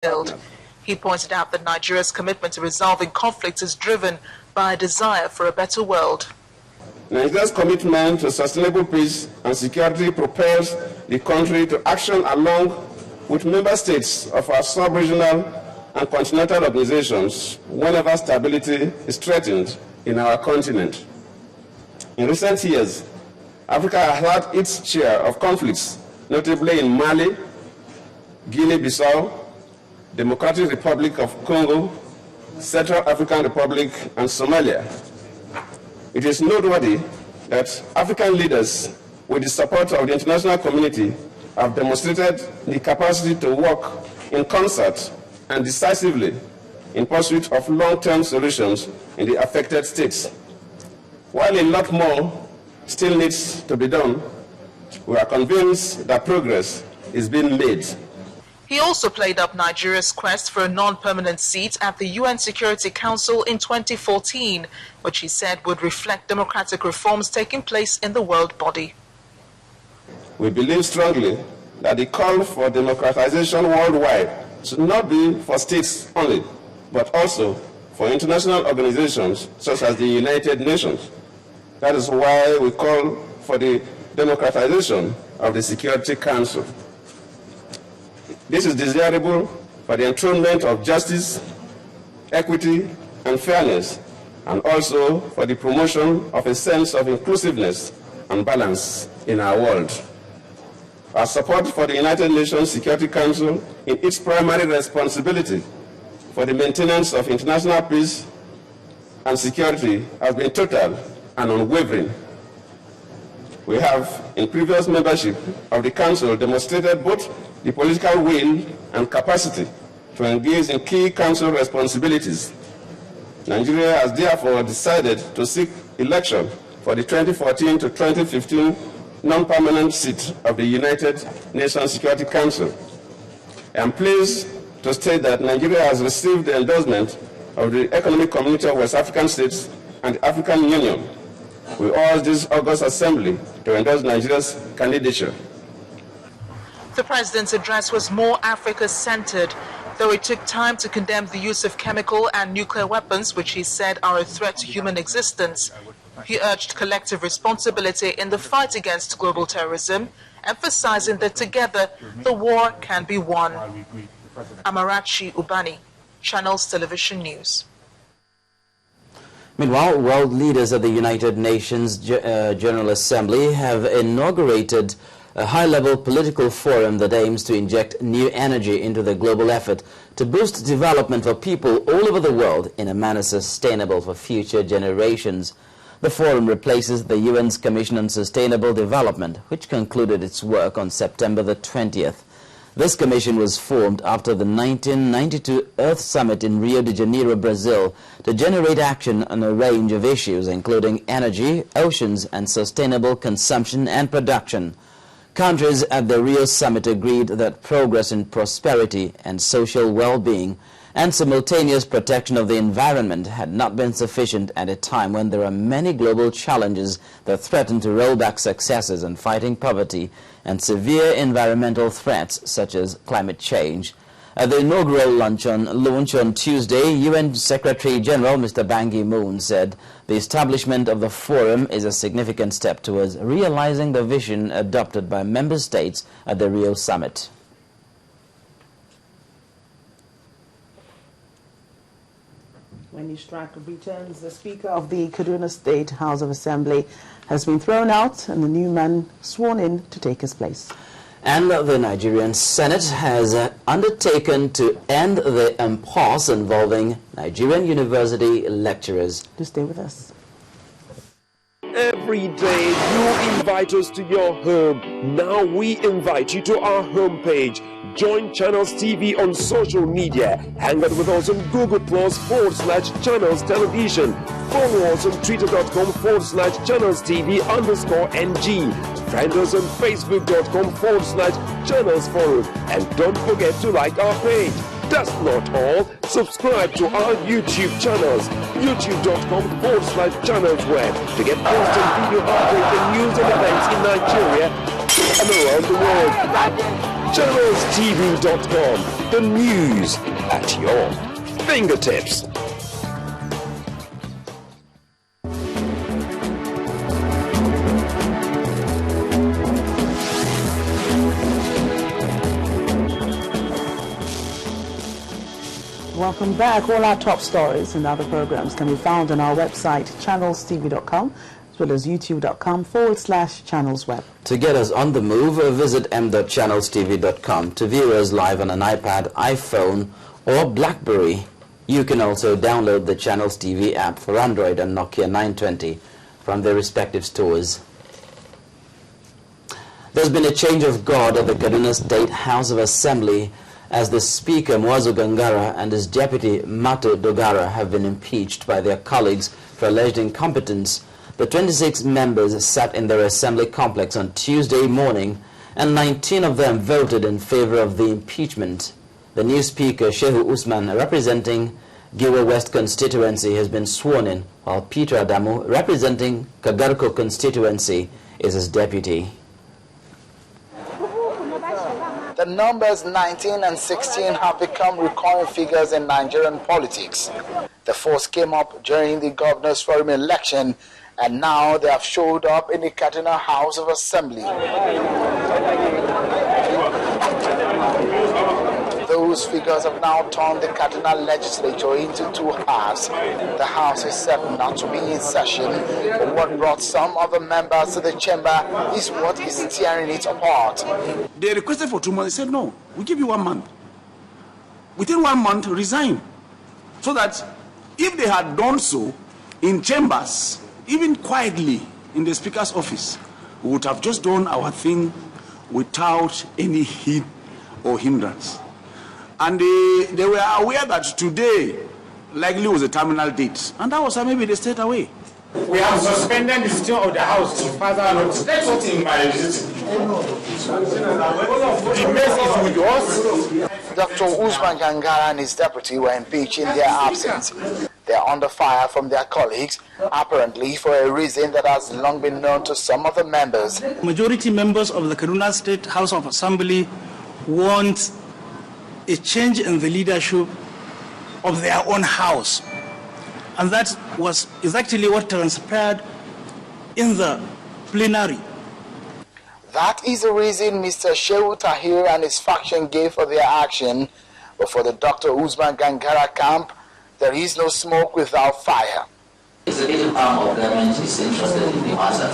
killed. He pointed out that Nigeria's commitment to resolving conflicts is driven by a desire for a better world. Nigeria's commitment to sustainable peace and security propels the country to action along with member states of our sub-regional and continental organizations whenever stability is threatened in our continent. In recent years, Africa has had its share of conflicts, notably in Mali, Guinea-Bissau, Democratic Republic of Congo, Central African Republic, and Somalia. It is noteworthy that African leaders, with the support of the international community, have demonstrated the capacity to work in concert and decisively in pursuit of long-term solutions in the affected states. While a lot more still needs to be done, we are convinced that progress is being made. He also played up Nigeria's quest for a non-permanent seat at the UN Security Council in 2014, which he said would reflect democratic reforms taking place in the world body. We believe strongly that the call for democratization worldwide should not be for states only, but also for international organizations such as the United Nations. That is why we call for the democratization of the Security Council. This is desirable for the enthronement of justice, equity, and fairness, and also for the promotion of a sense of inclusiveness and balance in our world. Our support for the United Nations Security Council in its primary responsibility for the maintenance of international peace and security has been total and unwavering. We have, in previous membership of the Council, demonstrated both the political will and capacity to engage in key Council responsibilities. Nigeria has therefore decided to seek election for the 2014 to 2015 non-permanent seat of the United Nations Security Council. I am pleased to state that Nigeria has received the endorsement of the Economic Community of West African States and the African Union. We urge this August Assembly to endorse Nigeria's candidature. The president's address was more Africa-centered, though it took time to condemn the use of chemical and nuclear weapons, which he said are a threat to human existence. He urged collective responsibility in the fight against global terrorism, emphasizing that together the war can be won. Amarachi Ubani, Channels Television News. Meanwhile, world leaders at the United Nations General Assembly have inaugurated a high-level political forum that aims to inject new energy into the global effort to boost development for people all over the world in a manner sustainable for future generations. The forum replaces the UN's Commission on Sustainable Development, which concluded its work on September the 20th. This commission was formed after the 1992 Earth Summit in Rio de Janeiro, Brazil, to generate action on a range of issues, including energy, oceans, and sustainable consumption and production. Countries at the Rio Summit agreed that progress in prosperity and social well-being and simultaneous protection of the environment had not been sufficient at a time when there are many global challenges that threaten to roll back successes in fighting poverty and severe environmental threats such as climate change. At the inaugural launch on Tuesday, UN Secretary-General Mr. Ban Ki-moon said the establishment of the forum is a significant step towards realizing the vision adopted by member states at the Rio Summit. When Stratton returns, the Speaker of the Kaduna State House of Assembly has been thrown out and the new man sworn in to take his place. And the Nigerian Senate has undertaken to end the impasse involving Nigerian university lecturers. To stay with us. Every day you invite us to your home. Now we invite you to our homepage. Join Channels TV on social media. Hang out with us on Google Plus/Channels Television. Follow us on Twitter.com/Channels TV_NG. Friend us on Facebook.com/Channels Forum. And don't forget to like our page. That's not all. Subscribe to our YouTube channels. YouTube.com/Channels Web to get constant video updates and news and events in Nigeria and around the world. ChannelsTV.com, the news at your fingertips. Welcome back. All our top stories and other programs can be found on our website, channelstv.com, as well as youtube.com/channelsweb. To get us on the move, visit m.channelstv.com to view us live on an iPad, iPhone, or BlackBerry. You can also download the Channels TV app for Android and Nokia 920 from their respective stores. There's been a change of guard at the Kaduna State House of Assembly as the Speaker Mwazu Gangara and his Deputy Mato Dogara have been impeached by their colleagues for alleged incompetence. The 26 members sat in their assembly complex on Tuesday morning, and 19 of them voted in favor of the impeachment. The new Speaker, Shehu Usman, representing Giwa West constituency, has been sworn in, while Peter Adamu, representing Kagarko constituency, is his deputy. The numbers 19 and 16 have become recurring figures in Nigerian politics. The first came up during the Governor's Forum election, and now they have showed up in the Kaduna House of Assembly. Those figures have now turned the Kaduna legislature into two halves. The House is said not to be in session, but what brought some of the members to the chamber is what is tearing it apart. They requested for 2 months. They said, no, we give you 1 month. Within 1 month, resign. So that if they had done so in chambers, even quietly in the Speaker's office, we would have just done our thing without any heat or hindrance. And they were aware that today likely was a terminal date. And that was why maybe they stayed away. We have suspended the sitting of the House to further notice. That's what in my visit. The mess is with us. Dr. Usman Gangara and his deputy were impeached in their absence. They are under fire from their colleagues, apparently for a reason that has long been known to some of the members. Majority members of the Kaduna State House of Assembly want a change in the leadership of their own house. And that is actually what transpired in the plenary. That is the reason Mr. Shehu Tahir and his faction gave for their action. But for the Dr. Usman Gangara camp, there is no smoke without fire. The executive arm of government is interested in the matter.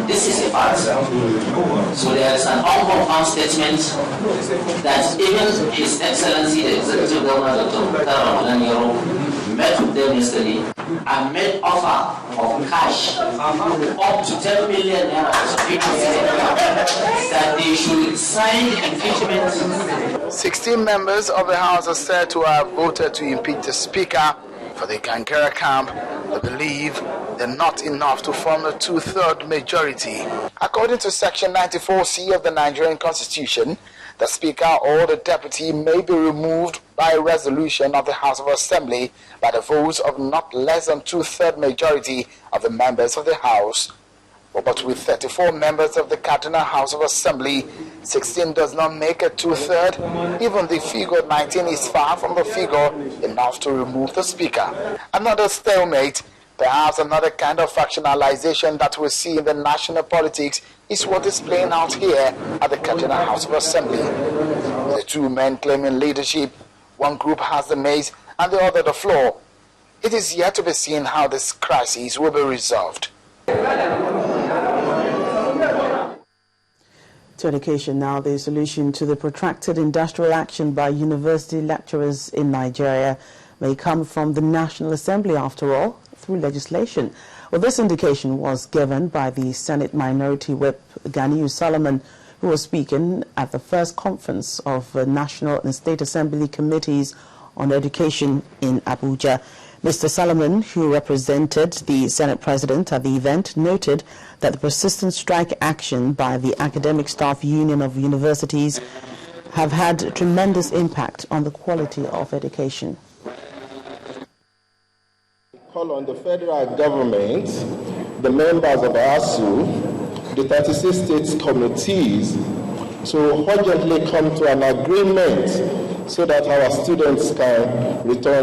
This is a fact. So there is an unconfirmed statement that even His Excellency, the Executive Governor, Dr. Yoro, met with them yesterday and made offer of cash up to 10 million naira that they should sign the impeachment. 16 members of the House are said to have voted to impeach the Speaker. For the Gangara camp, they believe they're not enough to form a 2/3 majority. According to Section 94C of the Nigerian Constitution, the Speaker or the Deputy may be removed by resolution of the House of Assembly by the votes of not less than 2/3 majority of the members of the House. But with 34 members of the Kaduna House of Assembly, 16 does not make a 2/3. Even the figure 19 is far from the figure enough to remove the Speaker. Another stalemate, perhaps another kind of factionalization that we see in the national politics, is what is playing out here at the Kaduna House of Assembly. The two men claiming leadership, one group has the maize and the other the floor. It is yet to be seen how this crisis will be resolved. To education now, the solution to the protracted industrial action by university lecturers in Nigeria may come from the National Assembly, after all, through legislation. Well, this indication was given by the Senate Minority Whip Ganiyu Solomon, who was speaking at the first conference of National and State Assembly Committees on Education in Abuja. Mr. Solomon, who represented the Senate President at the event, noted that the persistent strike action by the Academic Staff Union of Universities have had tremendous impact on the quality of education. Call on the federal government, the members of ASU, the 36 state committees, to urgently come to an agreement so that our students can return